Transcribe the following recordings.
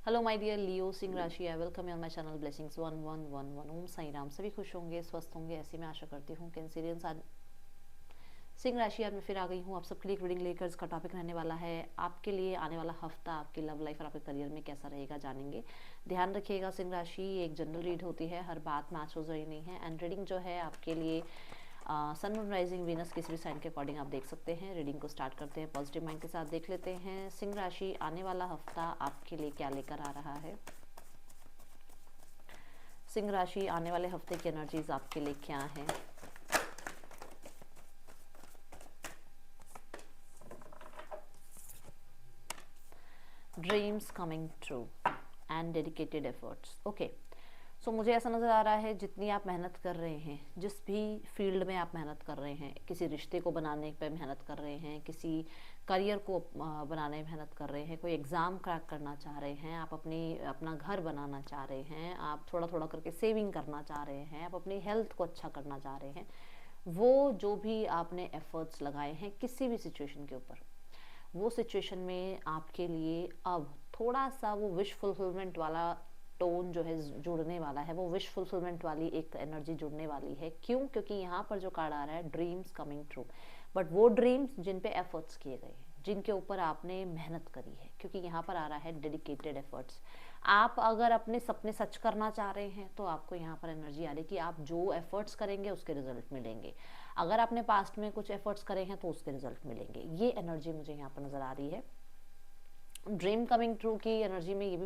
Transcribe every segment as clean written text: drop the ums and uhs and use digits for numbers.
Hello my dear लियो सिंह राशि, I welcome you on my channel blessings 1111। ओम साई राम। सभी खुश होंगे, स्वस्थ होंगे, ऐसी मैं आशा करती हूँ। कैंसरियंस आज सिंह राशि, आज मैं फिर आ गई हूँ आप सबके लिए रीडिंग लेकर। इसका टॉपिक रहने वाला है आपके लिए आने वाला हफ्ता आपकी लव लाइफ और आपके करियर में कैसा रहेगा, जानेंगे। ध्यान रखिएगा सिंह राशि, एक जनरल रीड होती है, हर बात मैच हो रही नहीं है। एंड रीडिंग जो है आपके लिए सन मून राइजिंग वीनस किसी भी साइन के अकॉर्डिंग आप देख सकते हैं। रीडिंग को स्टार्ट करते हैं, पॉजिटिव माइंड के साथ देख लेते हैं सिंह राशि आने वाला हफ्ता आपके लिए क्या लेकर आ रहा है। सिंह राशि आने वाले हफ्ते की एनर्जीज आपके लिए क्या है। Dreams coming true and dedicated efforts. Okay, so मुझे ऐसा नज़र आ रहा है जितनी आप मेहनत कर रहे हैं, जिस भी फील्ड में आप मेहनत कर रहे हैं, किसी रिश्ते को बनाने पे मेहनत कर रहे हैं, किसी करियर को बनाने में मेहनत कर रहे हैं, कोई एग्ज़ाम क्रैक करना चाह रहे हैं, आप अपना घर बनाना चाह रहे हैं, आप थोड़ा थोड़ा करके सेविंग करना चाह रहे हैं, आप अपनी हेल्थ को अच्छा करना चाह रहे हैं, वो जो भी आपने एफर्ट्स लगाए हैं किसी भी सिचुएशन के ऊपर, वो सिचुएशन में आपके लिए अब थोड़ा सा वो विश फुलफिलमेंट वाला टोन जो है जुड़ने वाला है, वो विश फुलफिलमेंट वाली एक एनर्जी जुड़ने वाली है। क्यों? क्योंकि यहाँ पर जो कार्ड आ रहा है ड्रीम्स कमिंग ट्रू, बट वो ड्रीम्स जिन पे एफर्ट्स किए गए हैं, जिनके ऊपर आपने मेहनत करी है, क्योंकि यहाँ पर आ रहा है डेडिकेटेड एफर्ट्स। आप अगर अपने सपने सच करना चाह रहे हैं तो आपको यहाँ पर एनर्जी आ रही है कि आप जो एफर्ट्स करेंगे उसके रिजल्ट मिलेंगे। अगर आपने पास्ट में कुछ एफर्ट्स करे हैं तो उसके रिजल्ट मिलेंगे। ये एनर्जी मुझे यहाँ पर नज़र आ रही है। ड्रीम कमिंग ट्रू की एनर्जी में ये भी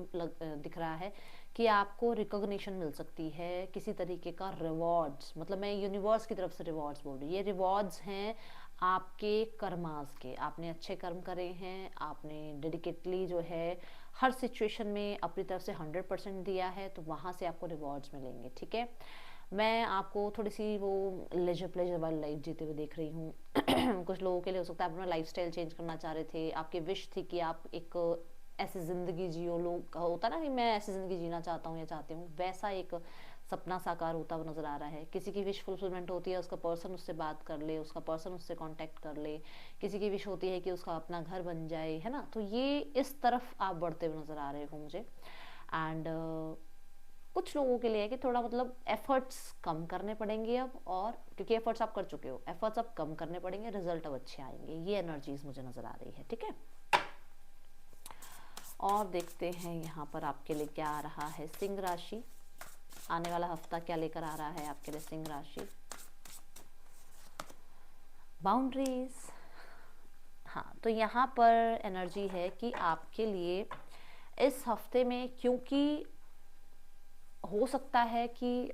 दिख रहा है कि आपको रिकॉग्निशन मिल सकती है, किसी तरीके का रिवॉर्ड्स, मतलब मैं यूनिवर्स की तरफ से रिवॉर्ड्स बोल रही हूँ। ये रिवॉर्ड्स हैं आपके कर्मास के, आपने अच्छे कर्म करे हैं, आपने डेडिकेटली जो है हर सिचुएशन में अपनी तरफ से 100% दिया है, तो वहाँ से आपको रिवॉर्ड्स मिलेंगे। ठीक है, मैं आपको थोड़ी सी वो लेजर प्लेजर वाली लाइफ जीते हुए देख रही हूँ। कुछ लोगों के लिए हो सकता है अपना लाइफस्टाइल चेंज करना चाह रहे थे, आपकी विश थी कि आप एक ऐसी ज़िंदगी जियो। लोग होता ना कि मैं ऐसी ज़िंदगी जीना चाहता हूँ या चाहती हूँ, वैसा एक सपना साकार होता हुआ नज़र आ रहा है। किसी की विश फुलफिलमेंट होती है, उसका पर्सन उससे बात कर ले, उसका पर्सन उससे कांटेक्ट कर ले। किसी की विश होती है कि उसका अपना घर बन जाए, है ना। तो ये इस तरफ आप बढ़ते हुए नज़र आ रहे हो मुझे। एंड कुछ लोगों के लिए है कि थोड़ा मतलब एफर्ट्स कम करने पड़ेंगे अब, और क्योंकि एफर्ट्स आप कर चुके हो, एफर्ट्स अब कम करने पड़ेंगे, रिजल्ट अब अच्छे आएंगे। ये एनर्जीज मुझे नज़र आ रही है। ठीक है, और देखते हैं यहाँ पर आपके लिए क्या आ रहा है। सिंह राशि आने वाला हफ्ता क्या लेकर आ रहा है आपके लिए। सिंह राशि बाउंड्रीज। हाँ, तो यहाँ पर एनर्जी है कि आपके लिए इस हफ्ते में, क्योंकि हो सकता है कि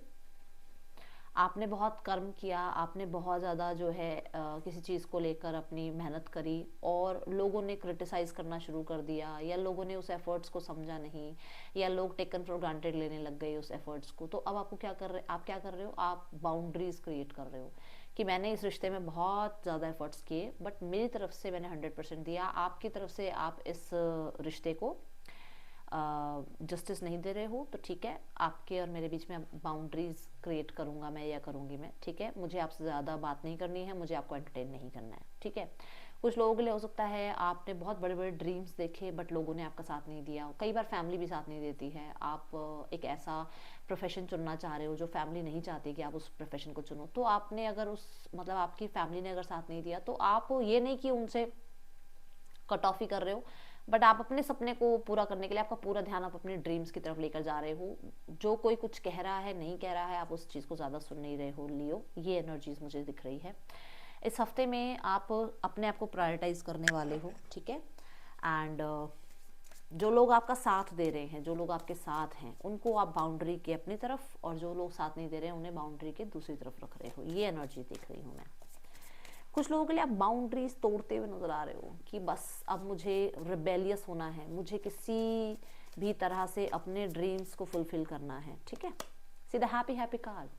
आपने बहुत कर्म किया, आपने बहुत ज़्यादा जो है किसी चीज़ को लेकर अपनी मेहनत करी और लोगों ने क्रिटिसाइज़ करना शुरू कर दिया, या लोगों ने उस एफर्ट्स को समझा नहीं, या लोग टेकन फॉर ग्रांटेड लेने लग गए उस एफर्ट्स को। तो अब आपको आप क्या कर रहे हो, आप बाउंड्रीज क्रिएट कर रहे हो कि मैंने इस रिश्ते में बहुत ज़्यादा एफर्ट्स किए, बट मेरी तरफ से मैंने 100% दिया, आपकी तरफ से आप इस रिश्ते को जस्टिस नहीं दे रहे हो, तो ठीक है, आपके और मेरे बीच में बाउंड्रीज क्रिएट करूंगा मैं या करूंगी मैं। ठीक है, मुझे आपसे ज़्यादा बात नहीं करनी है, मुझे आपको एंटरटेन नहीं करना है। ठीक है, कुछ लोगों के लिए हो सकता है आपने बहुत बड़े बड़े ड्रीम्स देखे बट लोगों ने आपका साथ नहीं दिया। कई बार फैमिली भी साथ नहीं देती है। आप एक ऐसा प्रोफेशन चुनना चाह रहे हो जो फैमिली नहीं चाहती कि आप उस प्रोफेशन को चुनो, तो आपने अगर उस मतलब आपकी फैमिली ने अगर साथ नहीं दिया, तो आप ये नहीं कि उनसे कट ऑफ ही कर रहे हो, बट आप अपने सपने को पूरा करने के लिए आपका पूरा ध्यान आप अपने ड्रीम्स की तरफ लेकर जा रहे हो। जो कोई कुछ कह रहा है, नहीं कह रहा है, आप उस चीज़ को ज़्यादा सुन नहीं रहे हो लियो। ये एनर्जीज मुझे दिख रही है। इस हफ्ते में आप अपने आप को प्रायोरिटाइज करने वाले हो। ठीक है, एंड जो लोग आपका साथ दे रहे हैं, जो लोग आपके साथ हैं, उनको आप बाउंड्री के अपनी तरफ, और जो लोग साथ नहीं दे रहे हैं उन्हें बाउंड्री के दूसरी तरफ रख रहे हो। ये एनर्जी देख रही हूँ मैं। कुछ लोगों के लिए आप बाउंड्रीज तोड़ते हुए नजर आ रहे हो कि बस अब मुझे रिबेलियस होना है, मुझे किसी भी तरह से अपने ड्रीम्स को फुलफिल करना है। ठीक है, सीधा हैप्पी हैप्पी कार्ड।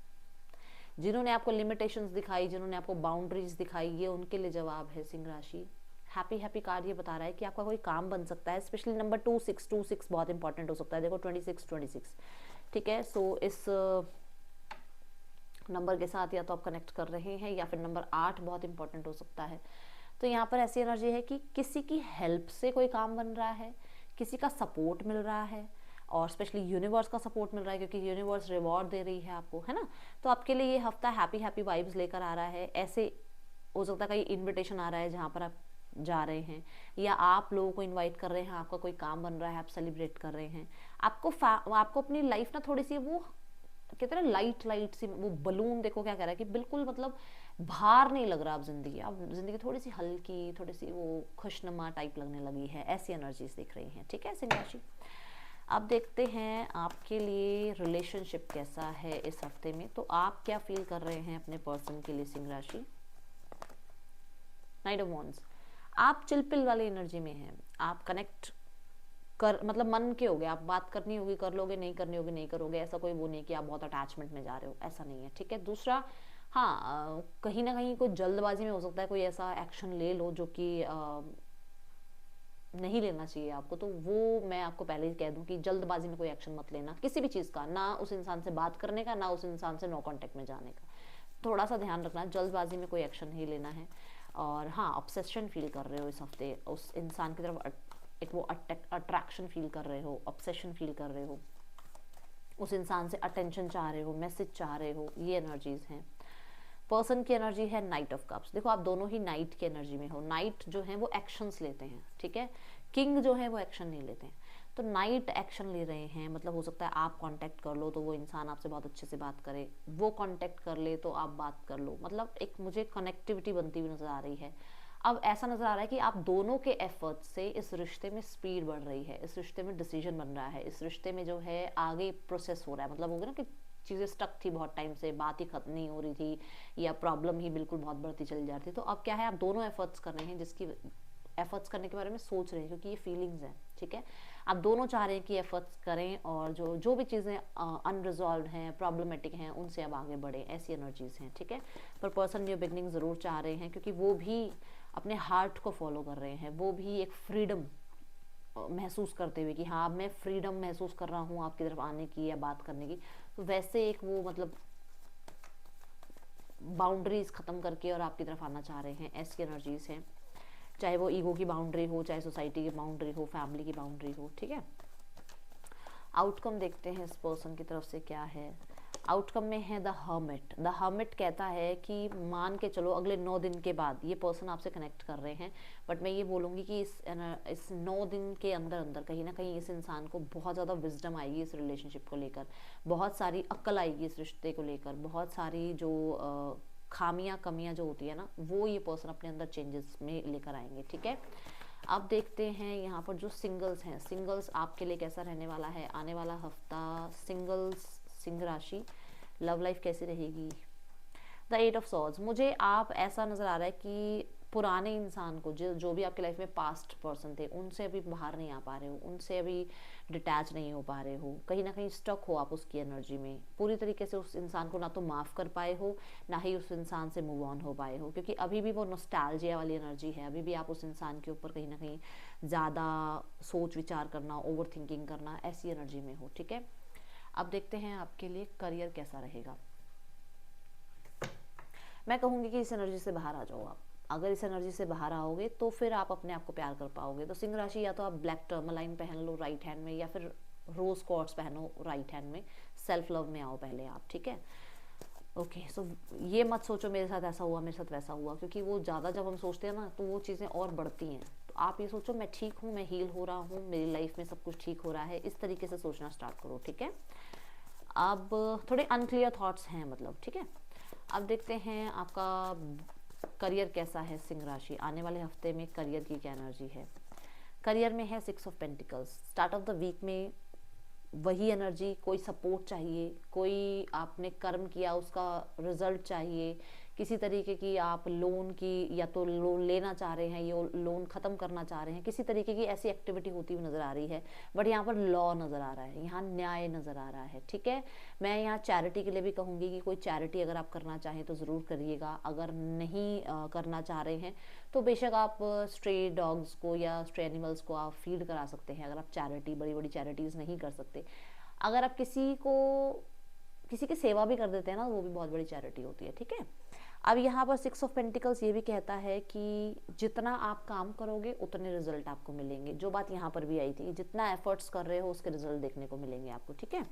जिन्होंने आपको लिमिटेशंस दिखाई, जिन्होंने आपको बाउंड्रीज दिखाई, ये उनके लिए जवाब है सिंह राशि। हैप्पी हैप्पी कार्ड ये बता रहा है कि आपका कोई काम बन सकता है, स्पेशली नंबर 2626 बहुत इंपॉर्टेंट हो सकता है। देखो 2626, ठीक है। सो इस नंबर के साथ या तो आप कनेक्ट कर रहे हैं, या फिर नंबर 8 बहुत इंपॉर्टेंट हो सकता है। तो यहाँ पर ऐसी एनर्जी है कि किसी की हेल्प से कोई काम बन रहा है, किसी का सपोर्ट मिल रहा है, और स्पेशली यूनिवर्स का सपोर्ट मिल रहा है, क्योंकि यूनिवर्स रिवॉर्ड दे रही है आपको, है ना। तो आपके लिए ये हफ्ता हैप्पी हैप्पी वाइब्स लेकर आ रहा है। ऐसे हो सकता है कहीं इन्विटेशन आ रहा है जहाँ पर आप जा रहे हैं, या आप लोगों को इनवाइट कर रहे हैं, आपका कोई काम बन रहा है, आप सेलिब्रेट कर रहे हैं। आपको अपनी लाइफ ना थोड़ी सी वो कहते हैं ना लाइट लाइट सी, वो बलून देखो क्या कह रहा है कि बिल्कुल मतलब भार नहीं लग रहा। अब जिंदगी थोड़ी सी हल्की, थोड़ी सी वो खुशनुमा टाइप लगने लगी है, ऐसी एनर्जीज दिख रही हैं, ठीक है सिंह राशि। अब देखते हैं आपके लिए रिलेशनशिप कैसा है इस हफ्ते में। तो आप क्या फील कर रहे हैं अपने पर्सन के लिए सिंह राशि। नाइट ऑफ वॉन्ड्स, आप चिलपिल वाली एनर्जी में हैं, आप कनेक्ट कर मतलब मन के हो गए, आप बात करनी होगी कर लोगे, नहीं करनी होगी नहीं करोगे, ऐसा कोई वो नहीं कि आप बहुत अटैचमेंट में जा रहे हो, ऐसा नहीं है, ठीक है। दूसरा, हाँ कहीं ना कहीं कोई जल्दबाजी में हो सकता है कोई ऐसा एक्शन ले लो जो कि नहीं लेना चाहिए आपको। तो वो मैं आपको पहले ही कह दूं कि जल्दबाजी में कोई एक्शन मत लेना किसी भी चीज़ का, ना उस इंसान से बात करने का, ना उस इंसान से नो कांटेक्ट में जाने का। थोड़ा सा ध्यान रखना, जल्दबाजी में कोई एक्शन नहीं लेना है। और हाँ, ऑब्सेशन फील कर रहे हो इस हफ्ते उस इंसान की तरफ, एक वो अट्रैक्शन फील कर रहे हो, ऑब्सेशन फील कर रहे हो, उस इंसान से अटेंशन चाह रहे हो, मैसेज चाह रहे हो, ये एनर्जीज हैं। पर्सन की एनर्जी है नाइट ऑफ कप्स। देखो आप दोनों ही नाइट की एनर्जी में हो। नाइट जो है वो एक्शंस लेते हैं, ठीक है। किंग जो है वो एक्शन नहीं लेते हैं। तो नाइट एक्शन ले रहे हैं, मतलब हो सकता है आप कांटेक्ट कर लो तो वो इंसान आपसे बहुत अच्छे से बात करे, वो कांटेक्ट कर ले तो आप बात कर लो, मतलब एक मुझे कनेक्टिविटी बनती हुई नजर आ रही है। अब ऐसा नजर आ रहा है कि आप दोनों के एफर्ट्स से इस रिश्ते में स्पीड बढ़ रही है, इस रिश्ते में डिसीजन बन रहा है, इस रिश्ते में जो है आगे प्रोसेस हो रहा है। मतलब हो गया ना कि चीज़ें स्टक थी बहुत टाइम से, बात ही खत्म नहीं हो रही थी, या प्रॉब्लम ही बिल्कुल बहुत बढ़ती चली जा रही थी। तो अब क्या है, आप दोनों एफर्ट्स कर रहे हैं, जिसकी एफर्ट्स करने के बारे में सोच रहे हैं, क्योंकि ये फीलिंग्स हैं, ठीक है। आप दोनों चाह रहे हैं कि एफर्ट्स करें, और जो जो भी चीज़ें अनरिजॉल्व हैं, प्रॉब्लमेटिक हैं, उनसे अब आगे बढ़ें, ऐसी एनर्जीज हैं, ठीक है। पर पर्सन न्यू बिगनिंग ज़रूर चाह रहे हैं, क्योंकि वो भी अपने हार्ट को फॉलो कर रहे हैं, वो भी एक फ्रीडम महसूस करते हुए कि हाँ मैं फ्रीडम महसूस कर रहा हूँ आपकी तरफ आने की या बात करने की। तो वैसे एक वो मतलब बाउंड्रीज ख़त्म करके और आपकी तरफ आना चाह रहे हैं, ऐसी एनर्जीज हैं। चाहे वो ईगो की बाउंड्री हो, चाहे सोसाइटी की बाउंड्री हो, फैमिली की बाउंड्री हो, ठीक है। आउटकम देखते हैं इस पर्सन की तरफ से क्या है। आउटकम में है द हर्मिट। द हर्मिट कहता है कि मान के चलो अगले 9 दिन के बाद ये पर्सन आपसे कनेक्ट कर रहे हैं, बट मैं ये बोलूँगी कि इस 9 दिन के अंदर अंदर कहीं ना कहीं इस इंसान को बहुत ज़्यादा विजडम आएगी इस रिलेशनशिप को लेकर, बहुत सारी अक्ल आएगी इस रिश्ते को लेकर, बहुत सारी जो खामियां कमियां जो होती है ना, वो ये पर्सन अपने अंदर चेंजेस में लेकर आएंगे, ठीक है। अब देखते हैं यहाँ पर जो सिंगल्स हैं, सिंगल्स आपके लिए कैसा रहने वाला है आने वाला हफ्ता। सिंगल्स सिंह राशि, लव लाइफ कैसी रहेगी। द 8 ऑफ सॉर्ड्स, मुझे आप ऐसा नज़र आ रहा है कि पुराने इंसान को, जो भी आपके लाइफ में पास्ट पर्सन थे, उनसे अभी बाहर नहीं आ पा रहे हो, उनसे अभी डिटैच नहीं हो पा रहे हो, कहीं ना कहीं स्टक हो आप उसकी एनर्जी में, पूरी तरीके से उस इंसान को ना तो माफ़ कर पाए हो, ना ही उस इंसान से मूव ऑन हो पाए हो, क्योंकि अभी भी वो नॉस्टैल्जिया वाली एनर्जी है। अभी भी आप उस इंसान के ऊपर कहीं ना कहीं ज़्यादा सोच विचार करना, ओवर थिंकिंग करना, ऐसी एनर्जी में हो, ठीक है। अब देखते हैं आपके लिए करियर कैसा रहेगा। मैं कहूँगी कि इस एनर्जी से बाहर आ जाओ आप। अगर इस एनर्जी से बाहर आओगे तो फिर आप अपने आप को प्यार कर पाओगे। तो सिंह राशि, या तो आप ब्लैक टर्मलाइन पहन लो राइट हैंड में, या फिर रोज क्वार्ट्स पहनो राइट हैंड में। सेल्फ लव में आओ पहले आप, ठीक है। ओके, सो ये मत सोचो मेरे साथ ऐसा हुआ, मेरे साथ वैसा हुआ, क्योंकि वो ज़्यादा जब हम सोचते हैं ना तो वो चीज़ें और बढ़ती हैं। तो आप ये सोचो मैं ठीक हूँ, मैं हील हो रहा हूँ, मेरी लाइफ में सब कुछ ठीक हो रहा है, इस तरीके से सोचना स्टार्ट करो, ठीक है। अब थोड़े अनक्लियर थॉट्स हैं मतलब, ठीक है। अब देखते हैं आपका करियर कैसा है सिंह राशि, आने वाले हफ्ते में करियर की क्या एनर्जी है। करियर में है 6 of pentacles. Start of the week में वही एनर्जी, कोई सपोर्ट चाहिए, कोई आपने कर्म किया उसका रिजल्ट चाहिए, किसी तरीके की आप लोन की या तो लोन लेना चाह रहे हैं, ये लोन ख़त्म करना चाह रहे हैं, किसी तरीके की ऐसी एक्टिविटी होती हुई नज़र आ रही है। बट यहाँ पर लॉ नज़र आ रहा है, यहाँ न्याय नज़र आ रहा है, ठीक है। मैं यहाँ चैरिटी के लिए भी कहूँगी कि कोई चैरिटी अगर आप करना चाहें तो ज़रूर करिएगा। अगर नहीं करना चाह रहे हैं तो बेशक आप स्ट्रे डॉग्स को या स्ट्रे एनिमल्स को आप फीड करा सकते हैं, अगर आप चैरिटी, बड़ी बड़ी चैरिटीज़ नहीं कर सकते। अगर आप किसी की सेवा भी कर देते हैं ना, वो भी बहुत बड़ी चैरिटी होती है, ठीक है। अब यहाँ पर 6 ऑफ पेंटिकल्स ये भी कहता है कि जितना आप काम करोगे उतने रिजल्ट आपको मिलेंगे। जो बात यहाँ पर भी आई थी, जितना एफर्ट्स कर रहे हो उसके रिजल्ट देखने को मिलेंगे आपको, ठीक है।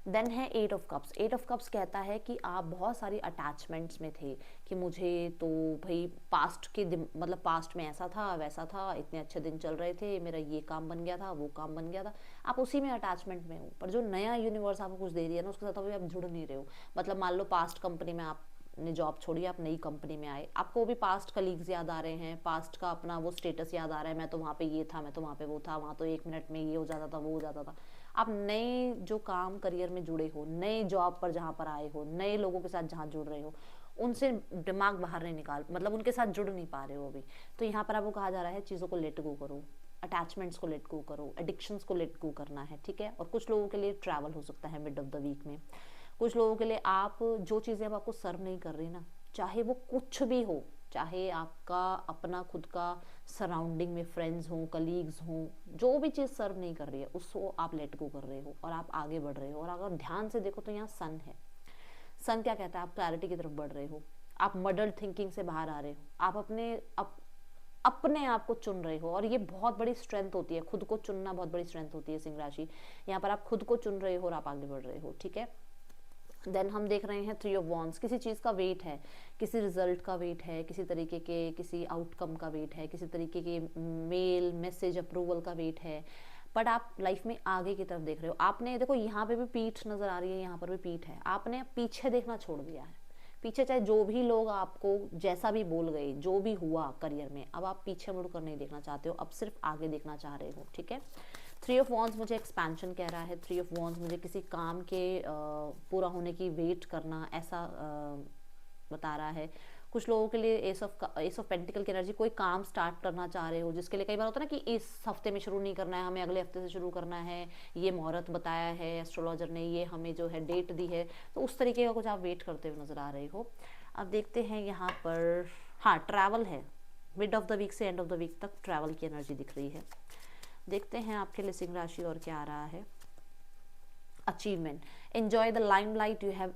देन है 8 ऑफ कप्स। 8 ऑफ कप्स कहता है कि आप बहुत सारी अटैचमेंट्स में थे कि मुझे तो भाई पास्ट के मतलब पास्ट में ऐसा था वैसा था, इतने अच्छे दिन चल रहे थे, मेरा ये काम बन गया था, वो काम बन गया था, आप उसी में अटैचमेंट में हो। पर जो नया यूनिवर्स आपको कुछ दे रही है ना, उसके साथ अभी आप जुड़ नहीं रहे हो। मतलब मान लो पास्ट कंपनी में आपने जॉब छोड़ी, आप नई कंपनी में आए, आपको भी पास्ट कलीग्स याद आ रहे हैं, पास्ट का अपना वो स्टेटस याद आ रहा है, मैं तो वहाँ पे ये था, मैं तो वहाँ पे वो था, वहाँ तो 1 मिनट में ये हो जाता था, वो हो जाता था। आप नए जो काम करियर में जुड़े हो, नए जॉब पर जहाँ पर आए हो, नए लोगों के साथ जहाँ जुड़ रहे हो, उनसे दिमाग बाहर नहीं निकाल, मतलब उनके साथ जुड़ नहीं पा रहे हो अभी। तो यहाँ पर आपको कहा जा रहा है चीज़ों को लेट गो करो, अटैचमेंट्स को लेट गो करो, एडिक्शंस को लेट गो करना है, ठीक है। और कुछ लोगों के लिए ट्रैवल हो सकता है मिड ऑफ द वीक में। कुछ लोगों के लिए आप जो चीज़ें अब आपको सर्व नहीं कर रही ना, चाहे वो कुछ भी हो, चाहे आपका अपना खुद का सराउंडिंग में फ्रेंड्स हों, कलीग्स हों, जो भी चीज़ सर्व नहीं कर रही है उसको आप लेट गो कर रहे हो और आप आगे बढ़ रहे हो। और अगर ध्यान से देखो तो यहाँ सन है। सन क्या कहता है? आप क्लैरिटी की तरफ बढ़ रहे हो, आप मडल्ड थिंकिंग से बाहर आ रहे हो, आप अपने आप को चुन रहे हो। और ये बहुत बड़ी स्ट्रेंथ होती है, खुद को चुनना बहुत बड़ी स्ट्रेंथ होती है सिंह राशि। यहाँ पर आप खुद को चुन रहे हो और आप आगे बढ़ रहे हो, ठीक है। देन हम देख रहे हैं 3 ऑफ वॉन्ड्स। किसी चीज़ का वेट है, किसी रिजल्ट का वेट है, किसी तरीके के किसी आउटकम का वेट है, किसी तरीके के मेल मैसेज अप्रूवल का वेट है। बट आप लाइफ में आगे की तरफ देख रहे हो। आपने देखो यहाँ पे भी पीठ नजर आ रही है, यहाँ पर भी पीठ है। आपने पीछे देखना छोड़ दिया है। पीछे चाहे जो भी लोग आपको जैसा भी बोल गए, जो भी हुआ करियर में, अब आप पीछे मुड़कर नहीं देखना चाहते हो, अब सिर्फ आगे देखना चाह रहे हो, ठीक है। 3 ऑफ वॉन्ड्स मुझे एक्सपेंशन कह रहा है। 3 ऑफ वॉन्ड्स मुझे किसी काम के पूरा होने की वेट करना, ऐसा बता रहा है। कुछ लोगों के लिए एस ऑफ पेंटिकल की एनर्जी, कोई काम स्टार्ट करना चाह रहे हो जिसके लिए कई बार होता है ना कि इस हफ्ते में शुरू नहीं करना है, हमें अगले हफ्ते से शुरू करना है, ये मुहूर्त बताया है एस्ट्रोलॉजर ने, ये हमें जो है डेट दी है, तो उस तरीके का कुछ आप वेट करते हुए नजर आ रहे हो। अब देखते हैं यहाँ पर, हाँ ट्रैवल है, मिड ऑफ द वीक से एंड ऑफ द वीक तक ट्रैवल की एनर्जी दिख रही है। देखते हैं आपके लिए सिंह राशि और क्या आ रहा है। Achievement, enjoy the limelight you have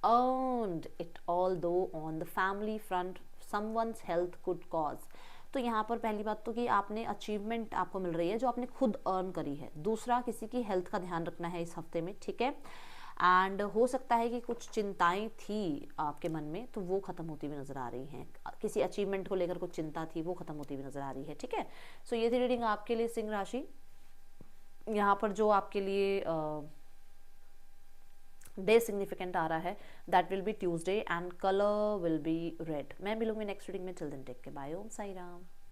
earned it, although on the family front someone's health could cause। तो यहाँ पर पहली बात तो कि आपने अचीवमेंट आपको मिल रही है जो आपने खुद अर्न करी है। दूसरा, किसी की हेल्थ का ध्यान रखना है इस हफ्ते में, ठीक है। एंड हो सकता है कि कुछ चिंताएं थी आपके मन में, तो वो खत्म होती हुई नजर आ रही हैं। किसी अचीवमेंट को लेकर कुछ चिंता थी, वो खत्म होती हुई नजर आ रही है, ठीक है। सो ये थी रीडिंग आपके लिए सिंह राशि। यहाँ पर जो आपके लिए डे सिग्निफिकेंट आ रहा है, that will be Tuesday and colour will be red. मैं मिलूंगी नेक्स्ट रीडिंग में। चिल्ड्रन टेक के बाय। ओम साई राम।